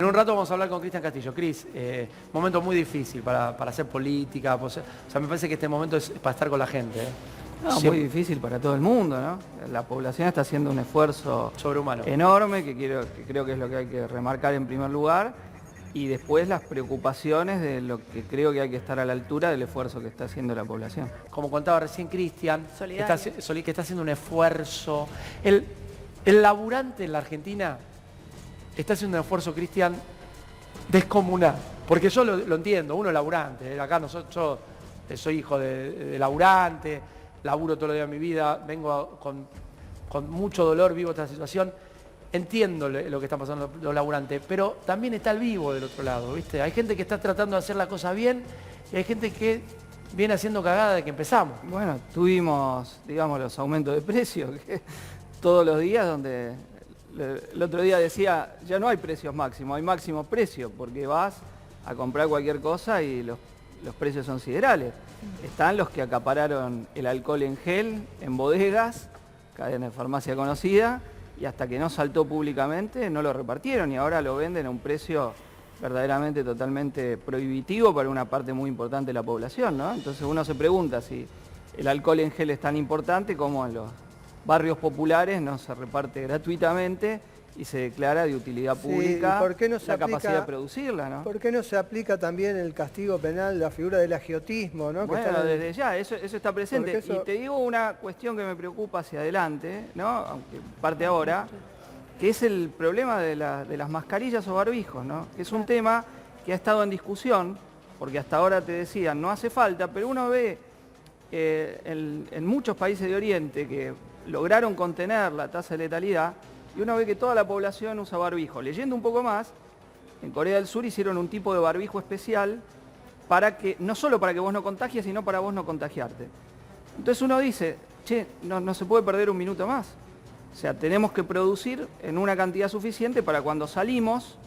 En un rato vamos a hablar con Cristian Castillo. Cris, momento muy difícil para hacer política. O sea, me parece que este momento es para estar con la gente. No, muy difícil para todo el mundo, ¿no? La población está haciendo un esfuerzo sobrehumano enorme, que creo que es lo que hay que remarcar en primer lugar, y después las preocupaciones de lo que creo que hay que estar a la altura del esfuerzo que está haciendo la población. Como contaba recién Cristian, que está haciendo un esfuerzo. El laburante en la Argentina está haciendo un esfuerzo, Cristian, descomunal. Porque yo lo entiendo, uno es laburante. Acá yo soy hijo de laburante, laburo todo el día de mi vida, vengo con mucho dolor, vivo esta situación. Entiendo lo que están pasando los laburantes, pero también está el vivo del otro lado, ¿viste? Hay gente que está tratando de hacer la cosa bien y hay gente que viene haciendo cagada de que empezamos. Bueno, tuvimos, digamos, los aumentos de precios que todos los días, donde el otro día decía, ya no hay precios máximos, hay máximo precio, porque vas a comprar cualquier cosa y los precios son siderales. Están los que acapararon el alcohol en gel en bodegas, cadena de farmacia conocida, y hasta que no saltó públicamente no lo repartieron y ahora lo venden a un precio verdaderamente totalmente prohibitivo para una parte muy importante de la población, ¿no? Entonces uno se pregunta si el alcohol en gel es tan importante como en los barrios populares no se reparte gratuitamente y se declara de utilidad pública, ¿y por qué no se aplica, capacidad de producirla, ¿no? ¿Por qué no se aplica también el castigo penal, la figura del agiotismo, ¿no? Bueno, desde ya, eso está presente. Y te digo una cuestión que me preocupa hacia adelante, ¿no? Aunque parte ahora, que es el problema de las mascarillas o barbijos, ¿no? Que es un tema que ha estado en discusión, porque hasta ahora te decían, no hace falta, pero uno ve en muchos países de Oriente que lograron contener la tasa de letalidad, y uno ve que toda la población usa barbijo. Leyendo un poco más, en Corea del Sur hicieron un tipo de barbijo especial no solo para que vos no contagies, sino para vos no contagiarte. Entonces uno dice, che, no se puede perder un minuto más. O sea, tenemos que producir en una cantidad suficiente para cuando salimos,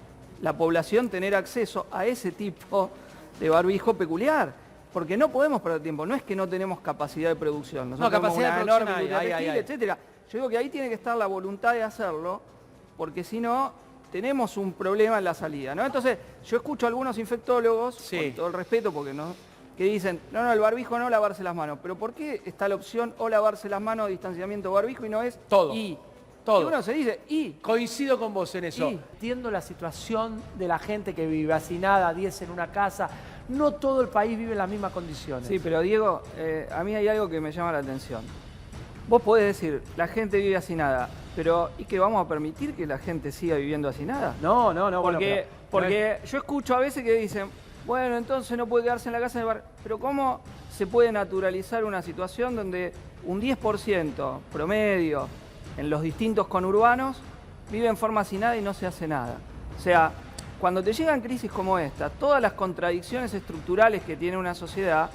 la población tener acceso a ese tipo de barbijo peculiar. Porque no podemos perder tiempo, no es que no tenemos capacidad de producción. Nosotros tenemos una enorme industria textil, etcétera. Yo digo que ahí tiene que estar la voluntad de hacerlo, porque si no, tenemos un problema en la salida, ¿no? Entonces, yo escucho a algunos infectólogos, con todo el respeto, que dicen, no, el barbijo no, lavarse las manos. Pero ¿por qué está la opción o lavarse las manos, distanciamiento barbijo, y no es todo? Todo. Y uno se dice, coincido con vos en eso. Entiendo la situación de la gente que vive hacinada, 10 en una casa. No todo el país vive en las mismas condiciones. Sí, pero Diego, a mí hay algo que me llama la atención. Vos podés decir, la gente vive hacinada, pero ¿y que vamos a permitir que la gente siga viviendo hacinada? No. Porque yo escucho a veces que dicen, bueno, entonces no puede quedarse en la casa de bar. Pero ¿cómo se puede naturalizar una situación donde un 10% promedio en los distintos conurbanos vive en forma hacinada y no se hace nada? O sea, cuando te llegan crisis como esta, todas las contradicciones estructurales que tiene una sociedad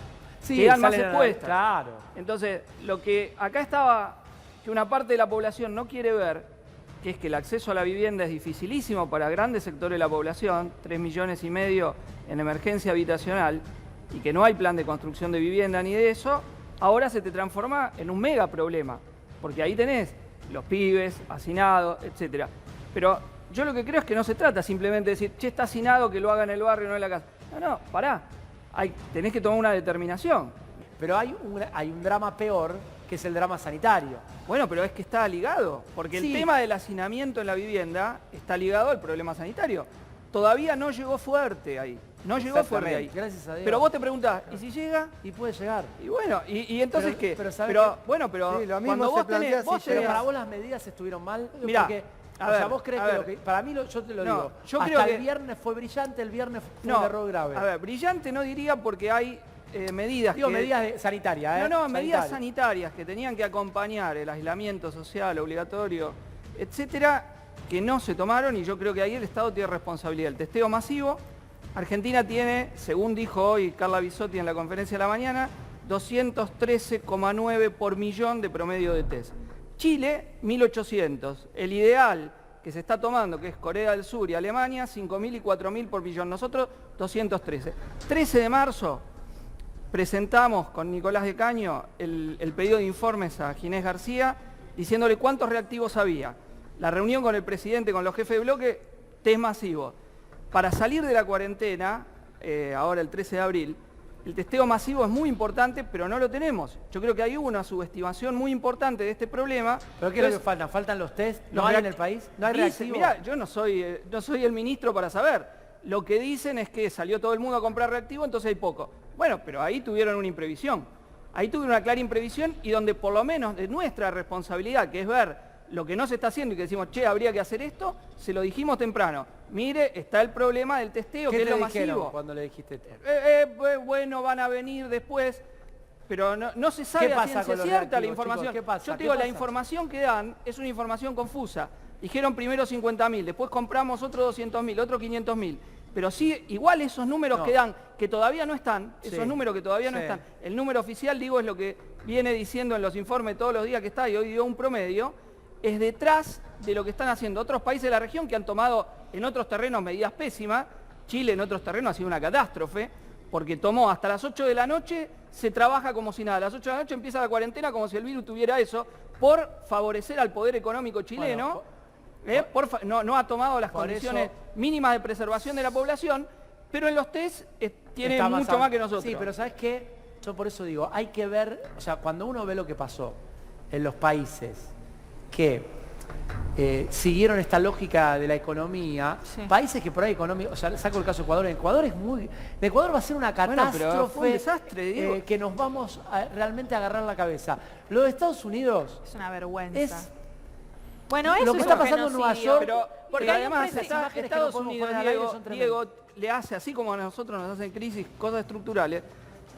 quedan más expuestas. Claro. Entonces, lo que acá estaba, que una parte de la población no quiere ver, que es que el acceso a la vivienda es dificilísimo para grandes sectores de la población, 3,5 millones en emergencia habitacional, y que no hay plan de construcción de vivienda ni de eso, ahora se te transforma en un mega problema, porque ahí tenés los pibes, hacinados, etc. Pero yo lo que creo es que no se trata simplemente de decir, che, está hacinado, que lo haga en el barrio, no en la casa. No, pará. Tenés que tomar una determinación. Pero hay un drama peor, que es el drama sanitario. Bueno, pero es que está ligado, porque el tema del hacinamiento en la vivienda está ligado al problema sanitario. Todavía no llegó fuerte ahí. No llegó fuerte ahí. Gracias a Dios. Pero vos te preguntás, ¿y si llega? Y puede llegar. Y bueno, ¿y entonces qué? Pero sí, lo mismo cuando vos tenés... Pero para vos las medidas estuvieron mal. Mirá, porque, vos crees que para mí, yo te lo digo, yo hasta creo que el viernes fue brillante, el viernes fue un error grave. A ver, brillante no diría porque hay medidas medidas sanitarias, medidas sanitarias que tenían que acompañar el aislamiento social obligatorio, etcétera, que no se tomaron, y yo creo que ahí el Estado tiene responsabilidad. El testeo masivo, Argentina tiene, según dijo hoy Carla Bisotti en la conferencia de la mañana, 213,9 por millón de promedio de test. Chile, 1.800. El ideal que se está tomando, que es Corea del Sur y Alemania, 5.000 y 4.000 por millón. Nosotros, 213. 13 de marzo, presentamos con Nicolás de Caño el pedido de informes a Ginés García, diciéndole cuántos reactivos había. La reunión con el presidente, con los jefes de bloque, test masivo. para salir de la cuarentena, ahora el 13 de abril, el testeo masivo es muy importante, pero no lo tenemos. Yo creo que hay una subestimación muy importante de este problema. ¿Pero qué es lo que falta? ¿Faltan los test? ¿No hay en el país? ¿No hay reactivos? Mirá, yo no soy el ministro para saber. Lo que dicen es que salió todo el mundo a comprar reactivo, entonces hay poco. Bueno, pero ahí tuvieron una imprevisión. Ahí tuvieron una clara imprevisión y donde por lo menos de nuestra responsabilidad, que es ver lo que no se está haciendo y que decimos, che, habría que hacer esto, se lo dijimos temprano. Mire, está el problema del testeo, que es lo masivo. Cuando le dijiste? Bueno, van a venir después, pero no se sabe a ciencia cierta la información. Chicos, ¿qué pasa? Yo te digo, la información que dan es una información confusa. Dijeron primero 50.000, después compramos otros 200.000, otros 500.000. Pero sí, igual esos números que dan, que todavía no están, esos números que todavía no están, el número oficial, digo, es lo que viene diciendo en los informes todos los días que está, y hoy dio un promedio, es detrás de lo que están haciendo otros países de la región que han tomado en otros terrenos medidas pésimas. Chile en otros terrenos ha sido una catástrofe, porque tomó hasta las 8 de la noche, se trabaja como si nada. A las 8 de la noche empieza la cuarentena como si el virus tuviera eso, por favorecer al poder económico chileno. No ha tomado las condiciones mínimas de preservación de la población, pero en los test tiene mucho más que nosotros. Sí, pero ¿sabes qué? Yo por eso digo, hay que ver, o sea, cuando uno ve lo que pasó en los países que siguieron esta lógica de la economía, países que por ahí económico, o sea, saco el caso de Ecuador, en Ecuador va a ser una catástrofe, un desastre, que nos vamos realmente a agarrar la cabeza. Lo de Estados Unidos es una vergüenza. Es bueno, eso lo que está pasando en Nueva York, porque además Estados Unidos, Diego, le hace, así como a nosotros nos hacen crisis, cosas estructurales,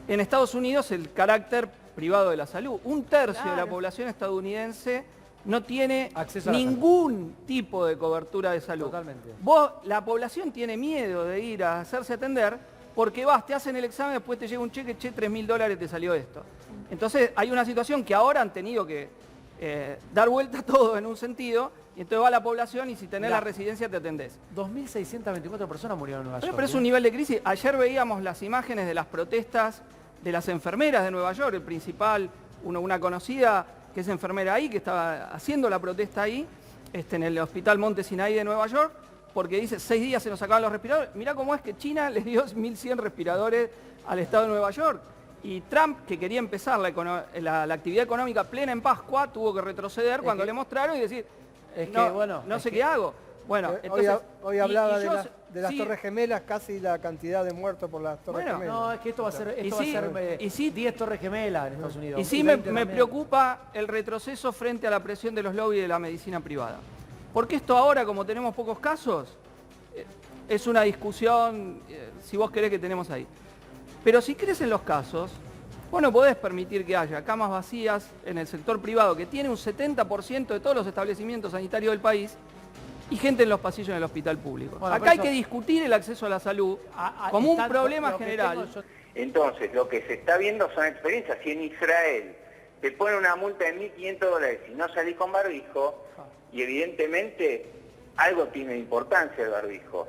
en Estados Unidos el carácter privado de la salud. Un tercio de la población estadounidense no tiene ningún tipo de cobertura de salud. Totalmente. La población tiene miedo de ir a hacerse atender porque te hacen el examen, después te llega un cheque, che, $3.000 te salió esto. Entonces hay una situación que ahora han tenido que dar vuelta todo en un sentido, y entonces va la población y si tenés la residencia te atendés. 2.624 personas murieron en Nueva York. Pero es un nivel de crisis. Ayer veíamos las imágenes de las protestas de las enfermeras de Nueva York, el principal, una conocida que es enfermera ahí, que estaba haciendo la protesta ahí, en el Hospital Monte Sinaí de Nueva York, porque dice, 6 días se nos acaban los respiradores. Mirá cómo es que China les dio 1.100 respiradores al estado de Nueva York. Y Trump, que quería empezar la actividad económica plena en Pascua, tuvo que retroceder cuando le mostraron y decir, no sé qué hago. Bueno, entonces, hoy hablaba de las Torres Gemelas, casi la cantidad de muertos por las Torres Gemelas. No, es que esto va a ser 10 Torres Gemelas en Estados Unidos. Y sí me preocupa el retroceso frente a la presión de los lobbies de la medicina privada. Porque esto ahora, como tenemos pocos casos, es una discusión, si vos querés, que tenemos ahí. Pero si crecen los casos, vos no podés permitir que haya camas vacías en el sector privado, que tiene un 70% de todos los establecimientos sanitarios del país, y gente en los pasillos del hospital público. Bueno, acá hay que discutir el acceso a la salud como un problema general. Entonces, lo que se está viendo son experiencias. Si en Israel te ponen una multa de $1.500 si no salís con barbijo, y evidentemente algo tiene importancia el barbijo.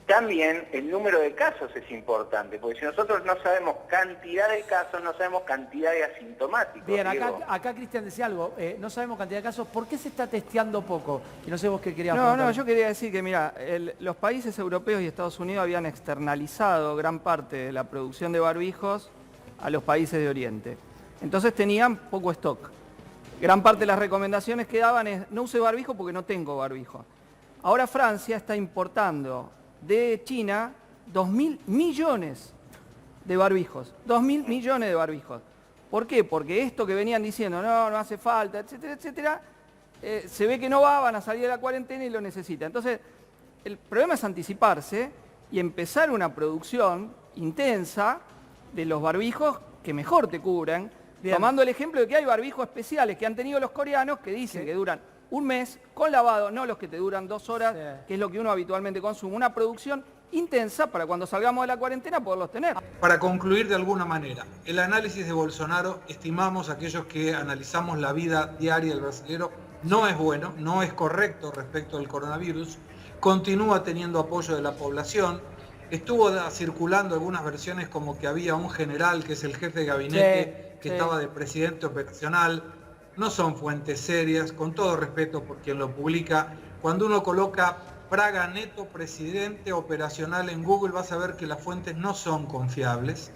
También el número de casos es importante, porque si nosotros no sabemos cantidad de casos, no sabemos cantidad de asintomáticos. Bien, acá Cristian decía algo, no sabemos cantidad de casos, ¿por qué se está testeando poco? Y no sé vos qué querías preguntar. No, yo quería decir que, mira, los países europeos y Estados Unidos habían externalizado gran parte de la producción de barbijos a los países de Oriente. Entonces tenían poco stock. Gran parte de las recomendaciones que daban es, no use barbijo porque no tengo barbijo. Ahora Francia está importando de China 2.000 millones de barbijos. 2.000 millones de barbijos. ¿Por qué? Porque esto que venían diciendo, no hace falta, etcétera, etcétera, se ve que no van a salir de la cuarentena y lo necesitan. Entonces, el problema es anticiparse y empezar una producción intensa de los barbijos que mejor te cubran, tomando el ejemplo de que hay barbijos especiales que han tenido los coreanos que dicen que duran un mes con lavado, no los que te duran 2 horas, que es lo que uno habitualmente consume. Una producción intensa para cuando salgamos de la cuarentena poderlos tener. Para concluir de alguna manera, el análisis de Bolsonaro, estimamos aquellos que analizamos la vida diaria del brasileño, no es bueno, no es correcto respecto del coronavirus, continúa teniendo apoyo de la población. Estuvo circulando algunas versiones como que había un general que es el jefe de gabinete que estaba de presidente operacional. No son fuentes serias, con todo respeto por quien lo publica. Cuando uno coloca Braga Neto, presidente operacional en Google, vas a ver que las fuentes no son confiables.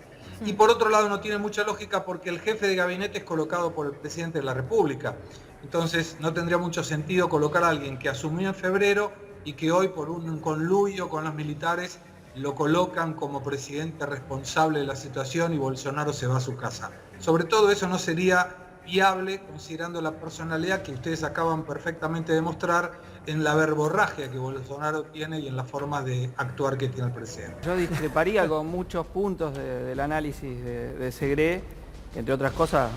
Y por otro lado no tiene mucha lógica porque el jefe de gabinete es colocado por el presidente de la República. Entonces no tendría mucho sentido colocar a alguien que asumió en febrero y que hoy por un conluyo con los militares lo colocan como presidente responsable de la situación y Bolsonaro se va a su casa. Sobre todo eso no sería viable considerando la personalidad que ustedes acaban perfectamente de mostrar en la verborragia que Bolsonaro tiene y en la forma de actuar que tiene el presidente. Yo discreparía con muchos puntos del análisis de Segre, que entre otras cosas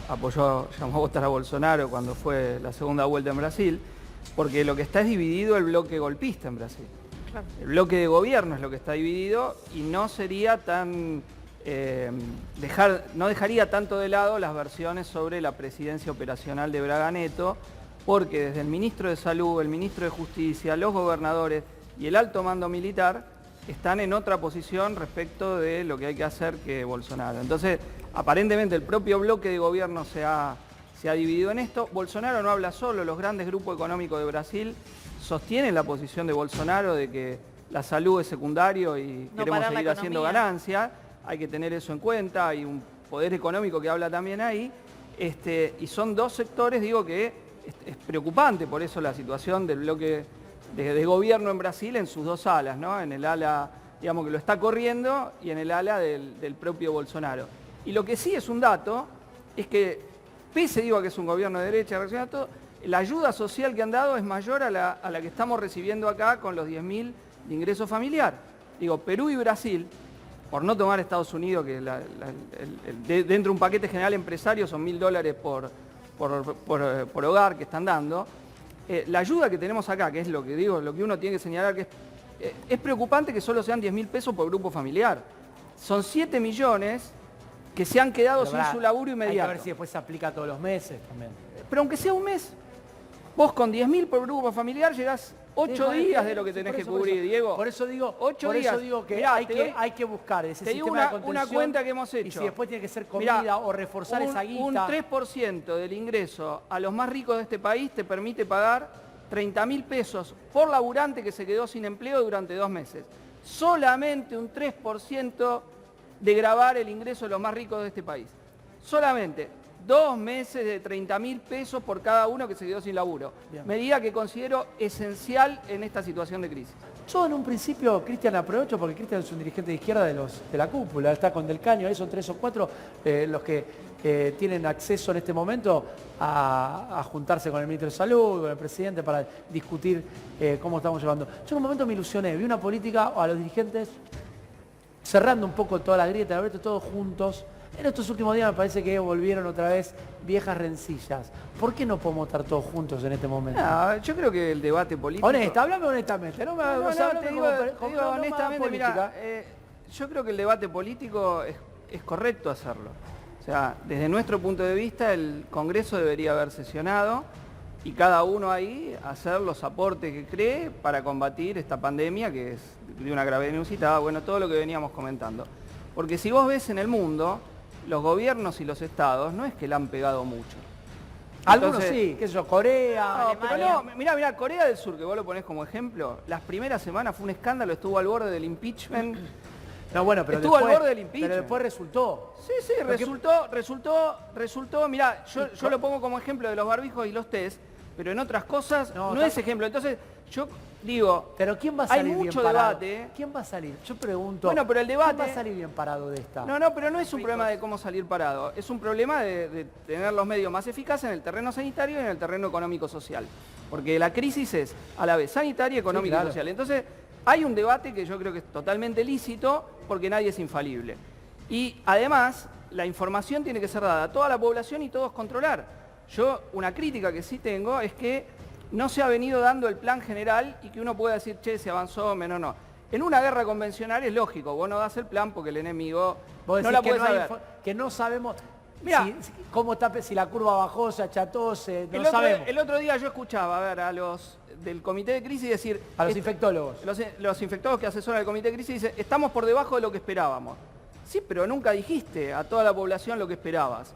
llamó a votar a Bolsonaro cuando fue la segunda vuelta en Brasil, porque lo que está es dividido el bloque golpista en Brasil. Claro. El bloque de gobierno es lo que está dividido y no sería tan... no dejaría tanto de lado las versiones sobre la presidencia operacional de Braga Neto, porque desde el ministro de Salud, el ministro de Justicia, los gobernadores y el alto mando militar están en otra posición respecto de lo que hay que hacer que Bolsonaro. Entonces, aparentemente el propio bloque de gobierno se ha dividido en esto. Bolsonaro no habla solo, los grandes grupos económicos de Brasil sostienen la posición de Bolsonaro de que la salud es secundario y no queremos seguir haciendo ganancias. Hay que tener eso en cuenta, hay un poder económico que habla también ahí, y son dos sectores, digo, que es preocupante, por eso la situación del bloque de gobierno en Brasil en sus dos alas, ¿no? En el ala, digamos, que lo está corriendo y en el ala del propio Bolsonaro. Y lo que sí es un dato, es que, pese, digo, a que es un gobierno de derecha, todo, la ayuda social que han dado es mayor a la que estamos recibiendo acá con los 10.000 de ingreso familiar. Digo, Perú y Brasil, por no tomar Estados Unidos, que dentro de un paquete general empresario son $1.000 por hogar que están dando, la ayuda que tenemos acá, que es lo que digo, lo que uno tiene que señalar, que es preocupante que solo sean 10.000 pesos por grupo familiar. Son 7 millones que se han quedado sin su laburo inmediato. Hay que ver si después se aplica todos los meses también. Pero aunque sea un mes, vos con 10.000 por grupo familiar llegás 8 días de lo que tenés que cubrir, Diego. Por eso digo, 8 días. Eso digo que, mirá, hay que buscar ese te digo sistema de contención. una cuenta que hemos hecho. Y si después tiene que ser comida, mirá, o reforzar esa guita. Un 3% del ingreso a los más ricos de este país te permite pagar 30.000 pesos por laburante que se quedó sin empleo durante 2 meses. Solamente un 3% de gravar el ingreso de los más ricos de este país. Solamente 2 meses de 30.000 pesos por cada uno que se quedó sin laburo. Bien. Medida que considero esencial en esta situación de crisis. Yo en un principio, Cristian, aprovecho porque Cristian es un dirigente de izquierda de la cúpula, está con Del Caño, ahí son 3 o 4 los que tienen acceso en este momento a juntarse con el ministro de Salud, con el presidente para discutir cómo estamos llevando. Yo en un momento me ilusioné, vi una política a los dirigentes cerrando un poco toda la grieta, todos juntos. En estos últimos días me parece que volvieron otra vez viejas rencillas. ¿Por qué no podemos estar todos juntos en este momento? No, yo creo que el debate político... Háblame honestamente. Te digo honestamente, mira, yo creo que el debate político es correcto hacerlo. O sea, desde nuestro punto de vista, el Congreso debería haber sesionado y cada uno ahí hacer los aportes que cree para combatir esta pandemia que es de una gravedad inusitada, bueno, todo lo que veníamos comentando. Porque si vos ves en el mundo, los gobiernos y los estados no es que la han pegado mucho. Algunos sí, qué sé yo, Corea, Alemania. No, mirá, Corea del Sur, que vos lo ponés como ejemplo, las primeras semanas fue un escándalo, estuvo al borde del impeachment. No, bueno, pero estuvo al borde del impeachment. Pero después resultó. Sí, resultó, mirá, yo lo pongo como ejemplo de los barbijos y los test, pero en otras cosas no es ejemplo. Entonces, yo digo, pero ¿quién va a salir hay mucho bien parado? debate. ¿Quién va a salir? Yo pregunto, bueno, pero el debate, ¿quién va a salir bien parado de esta? No, pero no es un problema de cómo salir parado, es un problema de tener los medios más eficaces en el terreno sanitario y en el terreno económico-social. Porque la crisis es a la vez sanitaria, económica y social. Entonces, hay un debate que yo creo que es totalmente lícito porque nadie es infalible. Y además, la información tiene que ser dada a toda la población y todos controlar. Yo, una crítica que sí tengo es que no se ha venido dando el plan general y que uno pueda decir, che, se avanzó, menos no. En una guerra convencional es lógico, vos no das el plan porque el enemigo no la puede saber. Que no sabemos cómo está, si la curva bajó, se acható, no sabemos. El otro día yo escuchaba, a los del comité de crisis decir... A los infectólogos. Los infectólogos que asesoran el comité de crisis dicen, estamos por debajo de lo que esperábamos. Sí, pero nunca dijiste a toda la población lo que esperabas.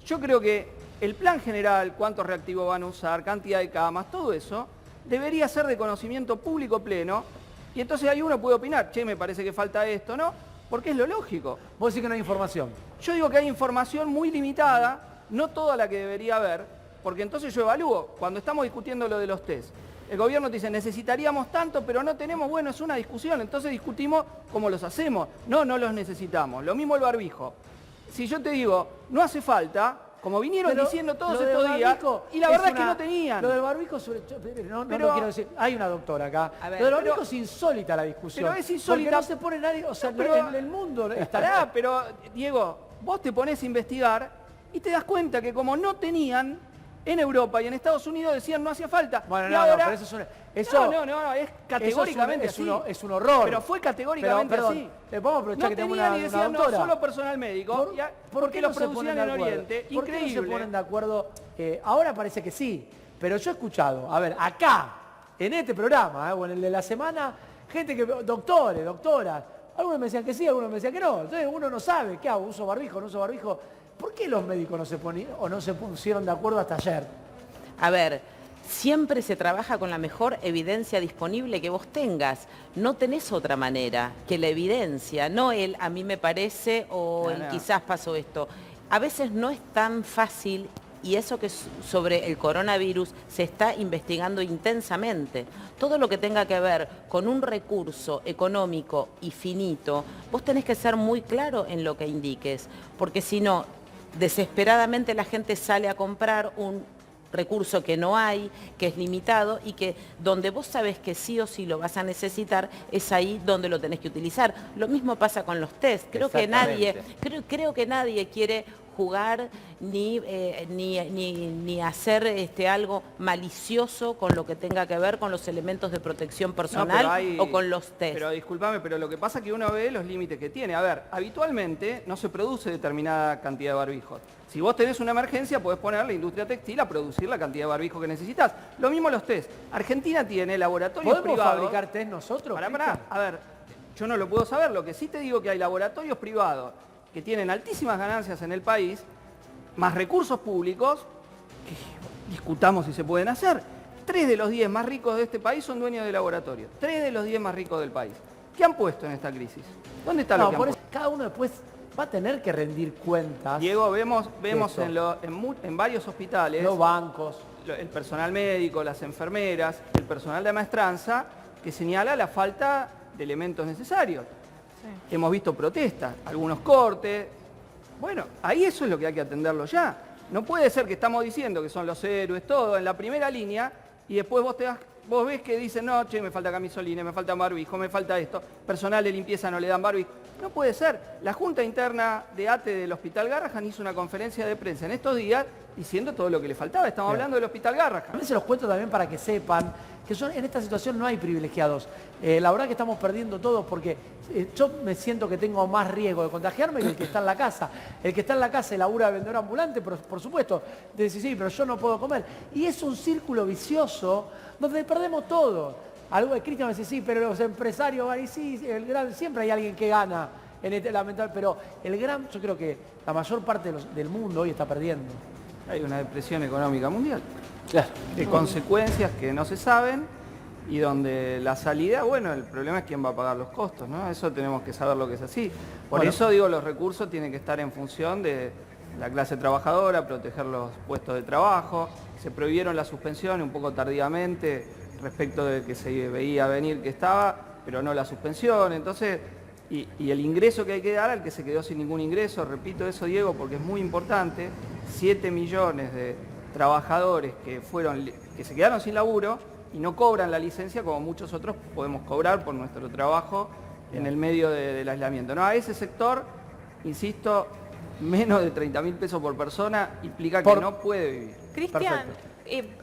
Yo creo que el plan general, cuántos reactivos van a usar, cantidad de camas, todo eso, debería ser de conocimiento público pleno, y entonces ahí uno puede opinar, che, me parece que falta esto, ¿no? Porque es lo lógico. Vos decís que no hay información. Yo digo que hay información muy limitada, no toda la que debería haber, porque entonces yo evalúo, cuando estamos discutiendo lo de los test, el gobierno te dice, necesitaríamos tanto, pero no tenemos, bueno, es una discusión, entonces discutimos cómo los hacemos. No, no los necesitamos. Lo mismo el barbijo. Si yo te digo, no hace falta, como vinieron diciendo todos estos días, y la verdad es que no tenían. Lo del barbijo, no quiero decir, hay una doctora acá. Lo del barbijo es insólita la discusión. Pero es insólita. Porque no se pone nadie, o sea, en el mundo está... Pero, Diego, vos te pones a investigar y te das cuenta que como no tenían, en Europa y en Estados Unidos decían no hacía falta. Bueno, y ahora, pero es categóricamente es un horror. Pero fue categóricamente así. Vamos a aprovechar que tenemos una decían, doctora. No, solo personal médico, porque los producían en Oriente. ¿Por qué no se Increíble. ponen de acuerdo? Ahora parece que sí, pero yo he escuchado, a ver, acá, en este programa, o en el de la semana, gente que, doctores, doctoras, algunos me decían que sí, algunos me decían que no. Entonces uno no sabe, ¿qué hago? ¿Uso barbijo, no uso barbijo? ¿Por qué los médicos no se pusieron de acuerdo hasta ayer? A ver, siempre se trabaja con la mejor evidencia disponible que vos tengas. No tenés otra manera que la evidencia, no el a mí me parece o el quizás pasó esto. A veces no es tan fácil, y eso que sobre el coronavirus se está investigando intensamente. Todo lo que tenga que ver con un recurso económico y finito, vos tenés que ser muy claro en lo que indiques, porque si no, desesperadamente la gente sale a comprar un recurso que no hay, que es limitado y que donde vos sabés que sí o sí lo vas a necesitar, es ahí donde lo tenés que utilizar. Lo mismo pasa con los test. Creo que nadie quiere jugar ni hacer algo malicioso con lo que tenga que ver con los elementos de protección personal o con los test. Pero discúlpame, pero lo que pasa es que uno ve los límites que tiene. A ver, habitualmente no se produce determinada cantidad de barbijos. Si vos tenés una emergencia, podés poner a la industria textil a producir la cantidad de barbijos que necesitas. Lo mismo los test. Argentina tiene laboratorios privados. ¿Podemos fabricar test nosotros? Pará. A ver, yo no lo puedo saber. Lo que sí te digo que hay laboratorios privados que tienen altísimas ganancias en el país, más recursos públicos, que discutamos si se pueden hacer. 3 de los 10 más ricos de este país son dueños de laboratorios. 3 de los 10 más ricos del país. ¿Qué han puesto en esta crisis? ¿Dónde está lo que han puesto? Cada uno después va a tener que rendir cuentas. Diego, vemos en varios hospitales, los bancos, el personal médico, las enfermeras, el personal de maestranza, que señala la falta de elementos necesarios. Sí. Hemos visto protestas, algunos cortes. Bueno, ahí eso es lo que hay que atenderlo ya. No puede ser que estamos diciendo que son los héroes, todo en la primera línea, y después vos ves que dicen, no, che, me falta camisolines, me falta barbijo, me falta esto, personal de limpieza no le dan barbijo. No puede ser. La Junta Interna de ATE del Hospital Garrahan hizo una conferencia de prensa en estos días diciendo todo lo que le faltaba. Estamos hablando del Hospital Garrahan. A veces los cuento también para que sepan que en esta situación no hay privilegiados. La verdad que estamos perdiendo todos porque yo me siento que tengo más riesgo de contagiarme que el que está en la casa. El que está en la casa y labura de vendedor ambulante, pero por supuesto, dice, sí, pero yo no puedo comer. Y es un círculo vicioso donde perdemos todo. Algo de Cristian me dice, sí, pero los empresarios van y sí, siempre hay alguien que gana en lamentable, pero yo creo que la mayor parte del mundo hoy está perdiendo. Hay una depresión económica mundial. Claro. De consecuencias que no se saben y donde la salida, bueno, el problema es quién va a pagar los costos, ¿no? Eso tenemos que saber lo que es así. Por eso digo, los recursos tienen que estar en función de la clase trabajadora, proteger los puestos de trabajo. Se prohibieron las suspensiones un poco tardíamente respecto de que se veía venir que estaba, pero no la suspensión. Entonces, y el ingreso que hay que dar al que se quedó sin ningún ingreso, repito eso, Diego, porque es muy importante, 7 millones de trabajadores que se quedaron sin laburo y no cobran la licencia como muchos otros podemos cobrar por nuestro trabajo en el medio del aislamiento. No, a ese sector, insisto, menos de 30.000 pesos por persona implica que no puede vivir. Cristian,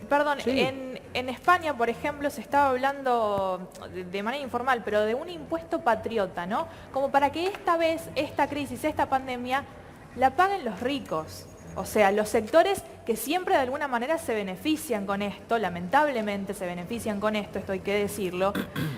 perdón, sí. En España, por ejemplo, se estaba hablando de manera informal, pero de un impuesto patriota, ¿no? Como para que esta vez, esta crisis, esta pandemia, la paguen los ricos. O sea, los sectores que siempre de alguna manera se benefician con esto, lamentablemente se benefician con esto hay que decirlo.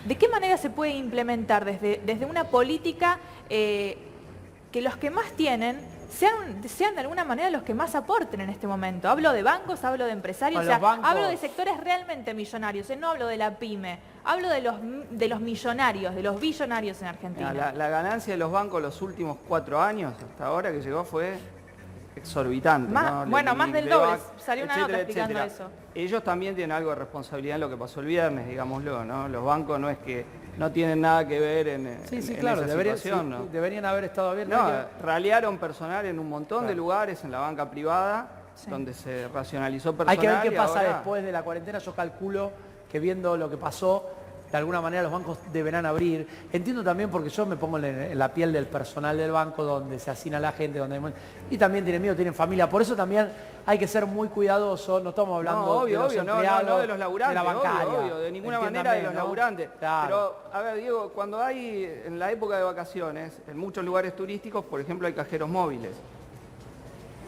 ¿De qué manera se puede implementar desde una política que los que más tienen sean de alguna manera los que más aporten en este momento. Hablo de bancos, hablo de empresarios, Bueno, hablo de sectores realmente millonarios, no hablo de la pyme, hablo de los millonarios, de los billonarios en Argentina. La ganancia de los bancos los últimos 4 años, hasta ahora que llegó, fue exorbitante. Más, ¿no? bueno, más del doble, salió una nota etcétera, explicando etcétera. eso. Ellos también tienen algo de responsabilidad en lo que pasó el viernes, digámoslo, ¿no? Los bancos no es que no tienen nada que ver en claro, esa situación, ¿no? deberían haber estado abiertos. No, ralearon personal en un montón de lugares, en la banca privada, donde se racionalizó personal. Hay que ver qué pasa ahora... después de la cuarentena. Yo calculo que viendo lo que pasó, de alguna manera los bancos deberán abrir. Entiendo también porque yo me pongo en la piel del personal del banco, donde se hacina la gente, y también tienen miedo, tienen familia. Por eso también hay que ser muy cuidadosos. No estamos hablando de los empleados, no de los laburantes, de la bancaria. obvio, de ninguna manera de los laburantes. Claro. Pero, a ver, Diego, cuando hay, en la época de vacaciones, en muchos lugares turísticos, por ejemplo, hay cajeros móviles.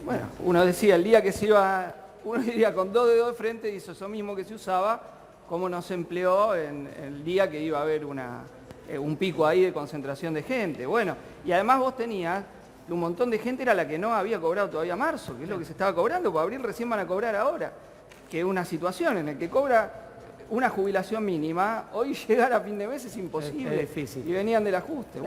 Bueno, uno decía, el día que se iba, uno iría con 2 dedos de frente, y eso mismo que se usaba, cómo no se empleó en el día que iba a haber un pico ahí de concentración de gente. Bueno, y además vos tenías, un montón de gente era la que no había cobrado todavía marzo, que es lo que se estaba cobrando, por abril recién van a cobrar ahora, que es una situación en la que cobra una jubilación mínima, hoy llegar a fin de mes es imposible. Es difícil. Y venían del ajuste.